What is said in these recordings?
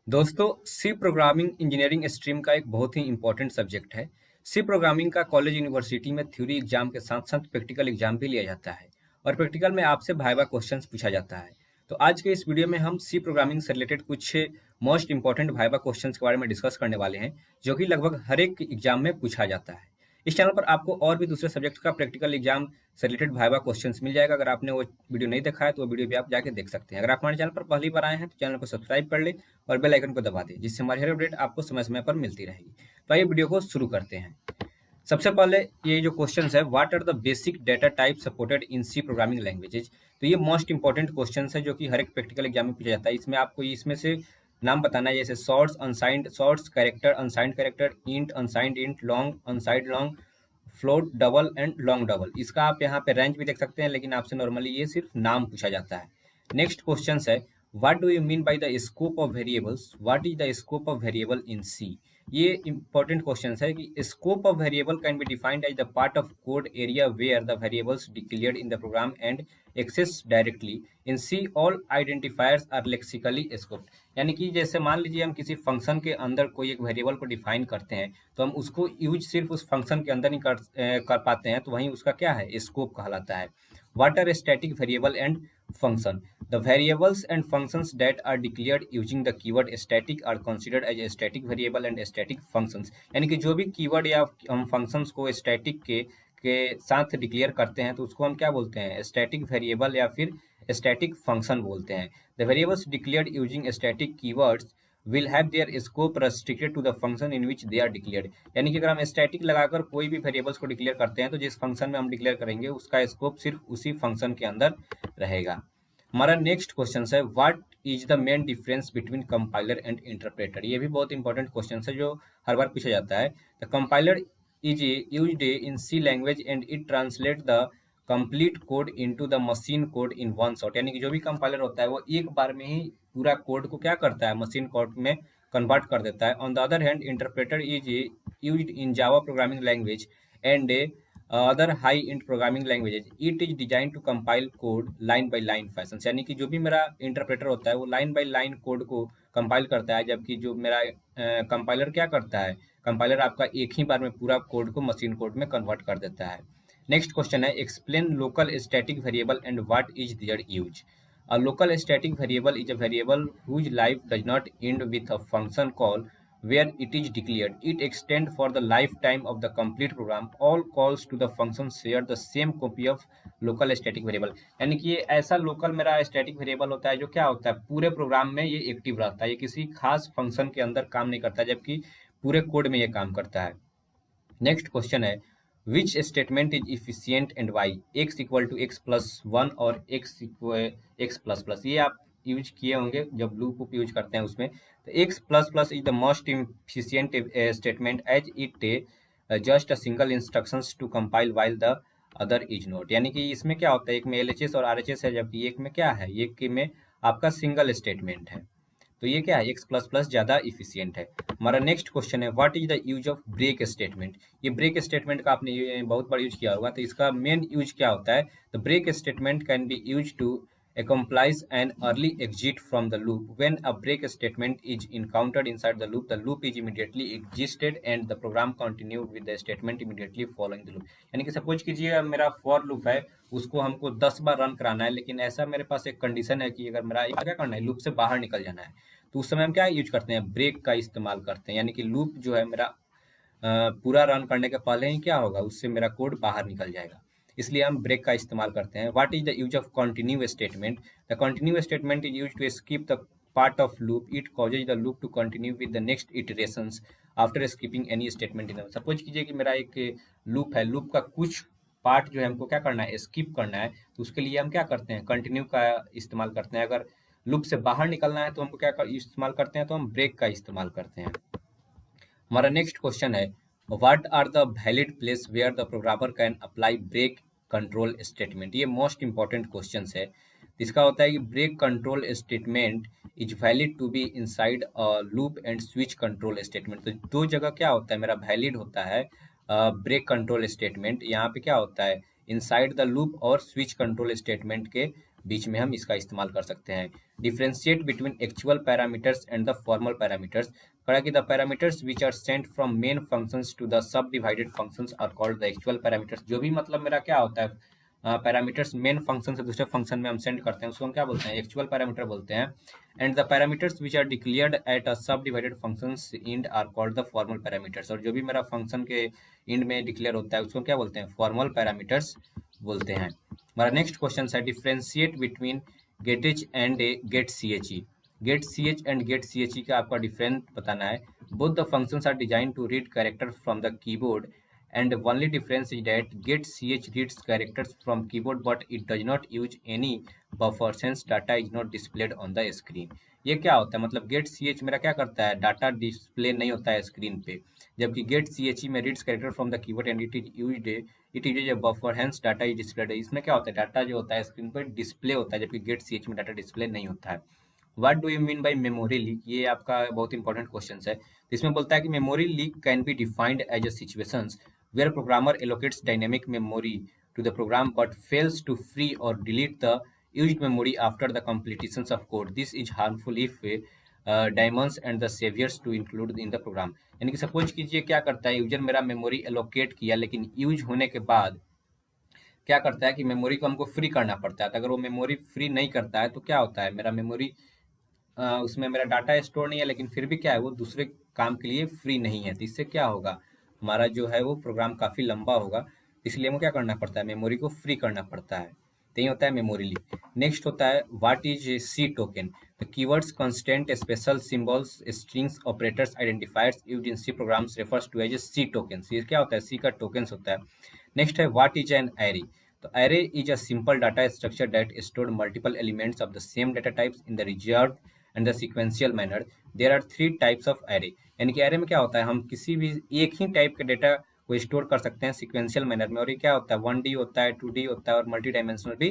दोस्तों, सी programming engineering stream का एक बहुत ही इंपॉर्टेंट सब्जेक्ट है। सी प्रोग्रामिंग का कॉलेज यूनिवर्सिटी में थ्योरी एग्जाम के साथ साथ प्रैक्टिकल एग्जाम भी लिया जाता है और प्रैक्टिकल में आपसे वाइवा क्वेश्चंस पूछा जाता है। तो आज के इस वीडियो में हम सी प्रोग्रामिंग से रिलेटेड कुछ मोस्ट इंपॉर्टेंट वाइवा क्वेश्चंस के बारे में डिस्कस करने वाले हैं, जो कि लगभग हर एक एग्जाम में पूछा जाता है। इस चैनल पर आपको और भी दूसरे सब्जेक्ट का प्रैक्टिकल एग्जाम से रिलेटेड वाइवा क्वेश्चंस मिल जाएगा। अगर आपने वो वीडियो नहीं देखा है तो वो वीडियो भी आप जाके देख सकते हैं। अगर आप हमारे चैनल पर पहली बार आए हैं तो चैनल को सब्सक्राइब कर ले और बेल आइकन को दबा दें, जिससे हमारी हर अपडेट आपको समय समय पर मिलती रहेगी। तो आइए वीडियो को शुरू करते हैं। सबसे पहले ये जो क्वेश्चन है, what are the basic data type supported in C programming languages. तो ये मोस्ट इंपॉर्टेंट क्वेश्चन है जो कि हर एक प्रैक्टिकल एग्जाम में पूछा जाता है। इसमें आपको इसमें से नाम बताना है, जैसे shorts, unsigned shorts, character, unsigned character, int, unsigned int, long, unsigned long, float, double and long double. इसका आप यहाँ पे रेंज भी देख सकते हैं, लेकिन आपसे नॉर्मली ये सिर्फ नाम पूछा जाता है। नेक्स्ट क्वेश्चन है, what do you mean by the scope of variables, what is the scope of variable in C. ये इंपॉर्टेंट क्वेश्चन है कि scope of variable can be defined as the part of code area where the variables declared in the program and access directly. In C all identifiers are lexically scoped. यानी कि जैसे मान लीजिए हम किसी function के अंदर कोई एक वेरिएबल को डिफाइन करते हैं, तो हम उसको यूज सिर्फ उस फंक्शन के अंदर ही कर पाते हैं, तो वहीं उसका क्या है, स्कोप कहलाता है। What are static variable and function. The variables and functions that are declared using the keyword static are considered as a static variable and static functions। यानी कि जो भी कीवर्ड या हम फंक्शंस को स्टैटिक के साथ डिक्लेयर करते हैं तो उसको हम क्या बोलते हैं, स्टैटिक वेरिएबल या फिर स्टैटिक फंक्शन बोलते हैं। The variables declared using static keywords will have their scope restricted to the function in which they are declared। यानी कि अगर हम स्टैटिक लगाकर कोई भी वेरिएबल्स को डिक्लेयर करते हैं तो जिस फंक्शन में हम डिक्लेयर करेंगे उसका स्कोप सिर्फ उसी फंक्शन के अंदर रहेगा। हमारा नेक्स्ट क्वेश्चन है, what is the main difference between compiler and interpreter. ये भी बहुत इंपॉर्टेंट क्वेश्चन है जो हर बार पूछा जाता है। The compiler is used in C language and it translate the complete code into the machine code in one shot. यानी कि जो भी कंपाइलर होता है वो एक बार में ही पूरा कोड को क्या करता है, मशीन कोड में कन्वर्ट कर देता है। On the other hand interpreter is used in Java programming language and other high int programming languages. It is design to compile code line by line fashion. यानी कि जो भी मेरा इंटरप्रेटर होता है वो लाइन बाय लाइन कोड को compile करता है, जबकि जो मेरा कंपाइलर क्या करता है, कंपाइलर आपका एक ही बार में पूरा कोड को मशीन कोड में कन्वर्ट कर देता है। नेक्स्ट क्वेश्चन है, explain local static variable and what is their use. A local static variable is a variable whose life does not end with a function call where it is declared. It extends for the lifetime of the complete program. All calls to the function share the same copy of local static variable। यानी कि ये ऐसा local मेरा static variable होता है जो क्या होता है, पूरे प्रोग्राम में ये एक्टिव रहता है, ये किसी खास फंक्शन के अंदर काम नहीं करता, जबकि पूरे कोड में ये काम करता है। नेक्स्ट क्वेश्चन है, which statement is efficient and why. X equal to X plus one और एक्स प्लस प्लस, ये आप यूज किए होंगे जब लूप यूज करते हैं उसमें। तो X plus plus is the most efficient statement as it just a single instructions to compile while the other is not. यानी कि इसमें क्या होता है, एक में एलएचएस और आरएचएस है, जबकि एक में क्या है, एक में आपका सिंगल स्टेटमेंट है। तो ये क्या है, एक्स प्लस प्लस ज़्यादा इफिशियंट है। हमारा नेक्स्ट क्वेश्चन है, what is the use of break statement. ये ब्रेक स्टेटमेंट का आपने ये बहुत बार यूज किया होगा, तो इसका मेन यूज क्या होता है। The break statement can be use to accomplish an early exit from the loop. When a break statement is encountered inside the loop is immediately exited and the program continued with the statement immediately following the loop। यानी कि suppose कीजिए मेरा for loop है, उसको हमको 10 बार run कराना है, लेकिन ऐसा मेरे पास एक कंडीशन है कि अगर मेरा क्या करना है, लूप से बाहर निकल जाना है, तो उस समय हम क्या यूज करते हैं, ब्रेक का इस्तेमाल करते हैं। यानी कि लूप जो है मेरा पूरा रन करने के पहले ही क्या होगा, उससे मेरा कोड बाहर निकल जाएगा, इसलिए हम ब्रेक का इस्तेमाल करते हैं। What is the use of continue statement. The continue statement is use to skip the part of loop. It causes the loop to continue with the next iterations after skipping any statement in. Suppose कीजिए कि मेरा एक loop है, loop का कुछ part जो है हमको क्या करना है, स्किप करना है, तो उसके लिए हम क्या करते हैं, कंटिन्यू का इस्तेमाल करते हैं। अगर लूप से बाहर निकलना है तो हमको क्या इस्तेमाल करते हैं, तो हम ब्रेक का इस्तेमाल करते हैं। हमारा नेक्स्ट क्वेश्चन है, what are the valid place where the programmer can apply break control statement. ये मोस्ट इंपॉर्टेंट क्वेश्चन है। इसका होता है कि break control statement is valid to be inside loop and switch control statement. तो दो जगह क्या होता है, मेरा वैलिड होता है ब्रेक कंट्रोल स्टेटमेंट, यहाँ पे क्या होता है, इनसाइड द लूप और स्विच कंट्रोल स्टेटमेंट के बीच में हम इसका इस्तेमाल कर सकते हैं। Differentiate between actual parameters and the formal parameters, कहा कि the parameters which are sent from main functions to the sub divided functions are called the actual parameters. जो भी मतलब मेरा क्या होता है, पैरामीटर्स मेन फंक्शन से दूसरे फंक्शन में हम सेंड करते हैं उसको हम क्या बोलते हैं, एक्चुअल पैरामीटर बोलते हैं। And the parameters which are declared at a sub divided functions and are called the formal parameters. और जो भी मेरा फंक्शन के इंड में डिक्लेयर होता है उसको क्या बोलते हैं, फॉर्मल पैरामीटर्स बोलते हैं। हमारा नेक्स्ट क्वेश्चन है डिफ्रेंशिएट बिटवीन गेटेज and get C H E. Get C H and get C H E का आपका डिफरेंस बताना है। Both the functions are design to read character from the keyboard and only difference is that get ch reads characters from keyboard but it does not use any buffer since data is not displayed on the screen। ये क्या होता है, मतलब gate C H मेरा क्या करता है, data display नहीं होता है स्क्रीन पे, जबकि गेट सी एच ई में reads character from the keyboard and it is a buffer hence data is displayed. इसमें क्या होता है, डाटा जो होता है स्क्रीन पर डिस्प्ले होता है, जबकि गेट सी एच में डाटा डिस्प्ले नहीं होता है। What do you mean bye memory leak, ये आपका बहुत इंपॉर्टेंट क्वेश्चन है। इसमें बोलता है कि memory leak can be defined as a situations where programmer allocates dynamic memory to the program but fails to free or delete the used memory after the completion of code. This is harmful if daemons and the saviors to include in the program। यानी कि suppose कीजिए क्या करता है, user मेरा memory allocate किया लेकिन use होने के बाद क्या करता है कि मेमोरी को हमको फ्री करना पड़ता है। तो अगर वो मेमोरी फ्री नहीं करता है तो क्या होता है, मेरा मेमोरी उसमें मेरा डाटा स्टोर नहीं है लेकिन फिर भी क्या है वो दूसरे काम के लिए फ्री नहीं है। तो इससे क्या होगा, हमारा जो है वो प्रोग्राम काफ़ी लंबा होगा, इसलिए हमें क्या करना पड़ता है, मेमोरी को फ्री करना पड़ता है। तो ये होता है मेमोरी लीक। नेक्स्ट होता है what is C token. The keywords constant special symbols strings operators identifiers used in C programs refers to as C token. ये क्या होता है, सी का टोकन्स होता है। नेक्स्ट है व्हाट इज एन एरे। तो array is a simple data structure that stored multiple elements of the same data types in the reserved and the sequential manner. There are 3 types of array. यानी कि array में क्या होता है, हम किसी भी एक ही टाइप के डेटा को स्टोर कर सकते हैं सीक्वेंशियल मैनर में। और ये क्या होता है, 1D होता है, 2D होता है और मल्टी डायमेंशनल भी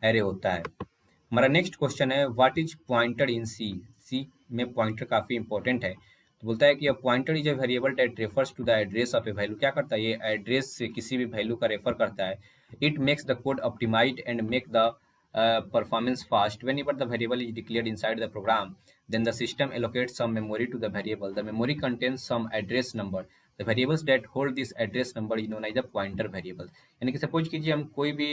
एरे होता है। हमारा नेक्स्ट क्वेश्चन है what is pointer in C. C में पॉइंटर काफ़ी इंपॉर्टेंट है। तो बोलता है कि pointer is a variable that refers to the address of a value. क्या करता है, ये एड्रेस से किसी भी वैल्यू का रेफर करता है। It makes the code optimized and make the performance fast whenever the variable is declared inside the program, then the system allocates some memory to the variable. The memory contains some address number. The variables that hold this address number is known as the pointer variable। यानी कि suppose कीजिए हम कोई भी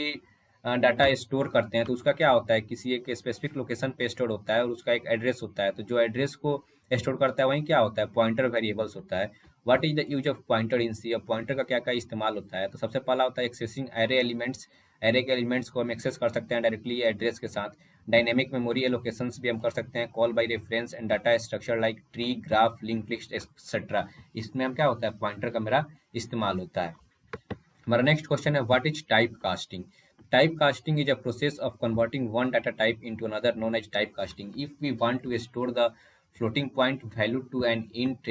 data store करते हैं तो उसका क्या होता है, किसी एक स्पेसिफिक लोकेशन पे स्टोर होता है और उसका एक एड्रेस होता है। तो जो एड्रेस को स्टोर करता है वही क्या होता है, पॉइंटर वेरिएबल्स होता है। What is the use of pointer in C. अब पॉइंटर का क्या क्या इस्तेमाल होता है, तो सबसे पहला होता है एक्सेसिंग एरे एलिमेंट्स। एरे के एलिमेंट्स को हम एक्सेस कर सकते हैं डायरेक्टली एड्रेस के साथ। डायनेमिक मेमोरी एलोकेशंस भी हम कर सकते हैं, call by reference and data structure like tree, graph, link list etcetera. इसमें हम क्या होता है, पॉइंटर का मेरा इस्तेमाल होता है। हमारा नेक्स्ट क्वेश्चन है what is type casting. Type casting is a process of converting one data type into another known as typecasting. If we want to store the floating point value to an int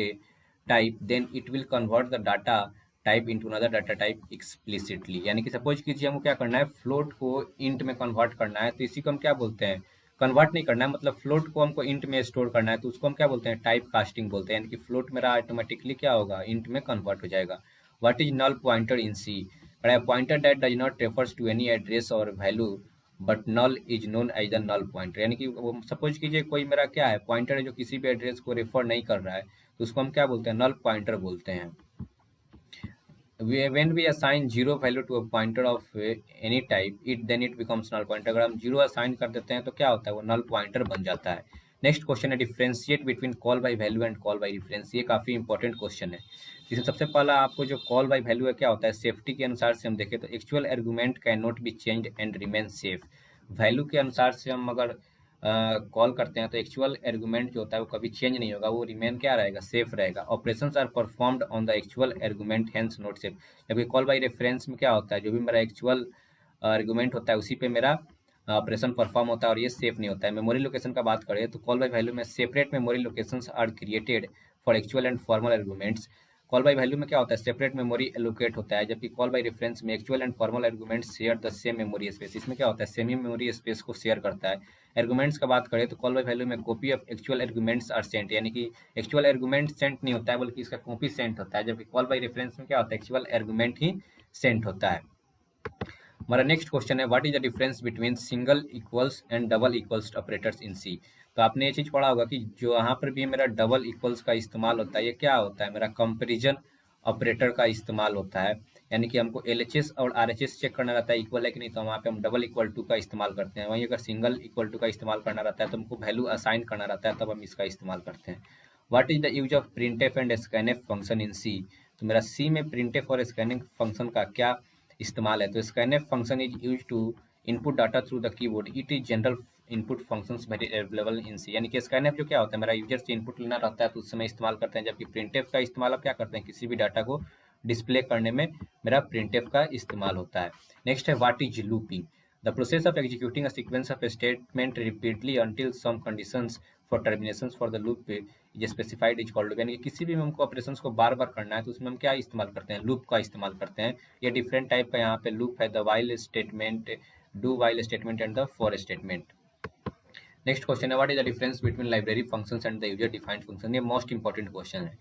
type, then it will convert the data type into another data type explicitly। यानी कि suppose कीजिए हमको क्या करना है, float को int में convert करना है, तो इसी को हम क्या बोलते हैं, कन्वर्ट नहीं करना है, मतलब फ्लोट को हमको इंट में स्टोर करना है तो उसको हम क्या बोलते हैं, टाइप कास्टिंग बोलते हैं। यानी कि फ्लोट मेरा ऑटोमेटिकली क्या होगा, इंट में कन्वर्ट हो जाएगा। What is null pointer in C. A pointer that does not refers to any address or value but null is known as the null pointer। यानी कि सपोज कीजिए कोई मेरा क्या है, पॉइंटर है जो किसी भी एड्रेस को रेफर नहीं कर रहा है तो उसको हम क्या बोलते हैं, नल पॉइंटर बोलते हैं। when we assign zero value to a pointer of any type, then it becomes null pointer। अगर हम जीरो असाइन कर देते हैं तो क्या होता है, वो नल पॉइंटर बन जाता है। नेक्स्ट क्वेश्चन है differentiate between call by value and call by reference. ये काफ़ी इंपॉर्टेंट क्वेश्चन है। इसमें सबसे पहला आपको जो कॉल बाय वैल्यू है क्या होता है, सेफ्टी के अनुसार से हम देखें तो actual argument can not be changed and remain safe. Value के अनुसार से हम अगर कॉल करते हैं तो एक्चुअल आर्गुमेंट जो होता है वो कभी चेंज नहीं होगा, वो रिमेन क्या रहेगा, सेफ रहेगा। Operations are performed on the actual argument hence not safe. जबकि कॉल बाय रेफरेंस में क्या होता है, जो भी मेरा एक्चुअल आर्गुमेंट होता है उसी पे मेरा ऑपरेशन परफॉर्म होता है और ये सेफ नहीं होता है। मेमोरी लोकेशन का बात करें तो कॉल बाय वैल्यू में separate memory locations are created for actual and formal arguments. Call by value में क्या होता है, सेपरेट मेमोरी एलोकेट होता है, जबकि कॉल बाय रेफरेंस में actual and formal arguments share the same memory space. इसमें क्या होता है, सेम ही मेमोरी स्पेस को शेयर करता है। आर्गुमेंट्स का बात करें तो कॉल बाय वैल्यू में copy of actual arguments are sent. यानी कि एक्चुअल आर्गुमेंट सेंट नहीं होता है बल्कि इसका कॉपी सेंट होता है, जबकि कॉल बाय रेफरेंस में क्या होता है, एक्चुअल आर्गुमेंट ही सेंट होता है। हमारा नेक्स्ट क्वेश्चन है, what is the difference between single equals and double equals operators in C. तो आपने ये चीज पढ़ा होगा कि जो यहाँ पर भी मेरा डबल इक्वल्स का इस्तेमाल होता है, ये क्या होता है, मेरा कंपैरिजन ऑपरेटर का इस्तेमाल होता है। यानी कि हमको एलएचएस और आरएचएस चेक करना रहता है इक्वल है कि नहीं, तो वहाँ पे हम डबल इक्वल टू का इस्तेमाल करते हैं। वहीं अगर सिंगल इक्वल टू का इस्तेमाल करना रहता है तो हमको वैल्यू असाइन करना रहता है, तब हम इसका इस्तेमाल करते हैं। What is the use of printf and scanf function in C. तो मेरा सी में प्रिंटफ और स्कैनिंग फंक्शन का क्या इस्तेमाल है। तो scanf function is use to input data through the keyboard, it is general input functions very available in C. यानी कि स्कैनफ जो क्या होता है, मेरा यूजर से इनपुट लेना रहता है तो उस समय इस्तेमाल करते हैं, जबकि प्रिंटफ का इस्तेमाल आप क्या करते हैं, किसी भी डाटा को डिस्प्ले करने में मेरा प्रिंटफ का इस्तेमाल होता है। नेक्स्ट है, what is looping. The process of executing a sequence of statement repeatedly until some conditions for terminations for the loop is specified is called loop. यानी कि किसी भी हमको ऑपरेशंस को बार बार करना है तो उसमें हम क्या इस्तेमाल करते हैं, लूप का इस्तेमाल करते हैं। ये डिफरेंट टाइप का यहाँ पे लूप है, the while statement, do while statement and the for statement. Next question है, what is the difference between library functions and the user defined function. ये मोस्ट इंपॉर्टेंट क्वेश्चन है।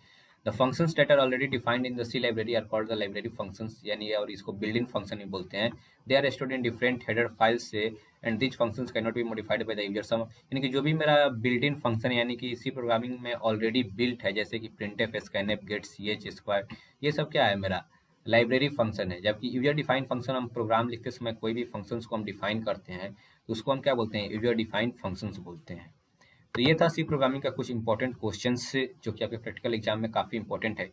The functions that are already defined in the C library are called the library functions, यानी और इसको built in function भी बोलते हैं। They are stored in different header files से and this functions can not be modified by the user. सम यानी कि जो भी मेरा बिल्ट इन फंक्शन है, यानी कि सी प्रोग्रामिंग में ऑलरेडी बिल्ट है, जैसे कि printf, scanf, get, ch square, ये सब क्या है, मेरा लाइब्रेरी फंक्शन है। जबकि यूजर डिफाइंड फंक्शन, हम प्रोग्राम लिखते समय कोई भी फंक्शंस को हम डिफाइन करते हैं तो उसको हम क्या बोलते हैं, यूजर डिफाइंड फंक्शंस बोलते हैं। तो ये था सी प्रोग्रामिंग का कुछ इंपॉर्टेंट क्वेश्चंस जो कि आपके प्रैक्टिकल एग्जाम में काफ़ी इंपॉर्टेंट है।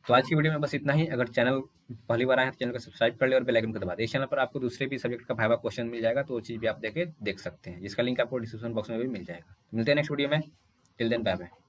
तो आज की वीडियो में बस इतना ही। अगर चैनल पहली बार आए तो चैनल को सब्सक्राइब कर ले और बेल आइकन को दबा दें। इस चैनल पर आपको दूसरे भी सब्जेक्ट का वाइवा क्वेश्चन मिल जाएगा, तो वो चीज़ भी आप देख सकते हैं, जिसका लिंक आपको डिस्क्रिप्शन बॉक्स में भी मिल जाएगा। मिलते हैं नेक्स्ट वीडियो में। Till then bye bye.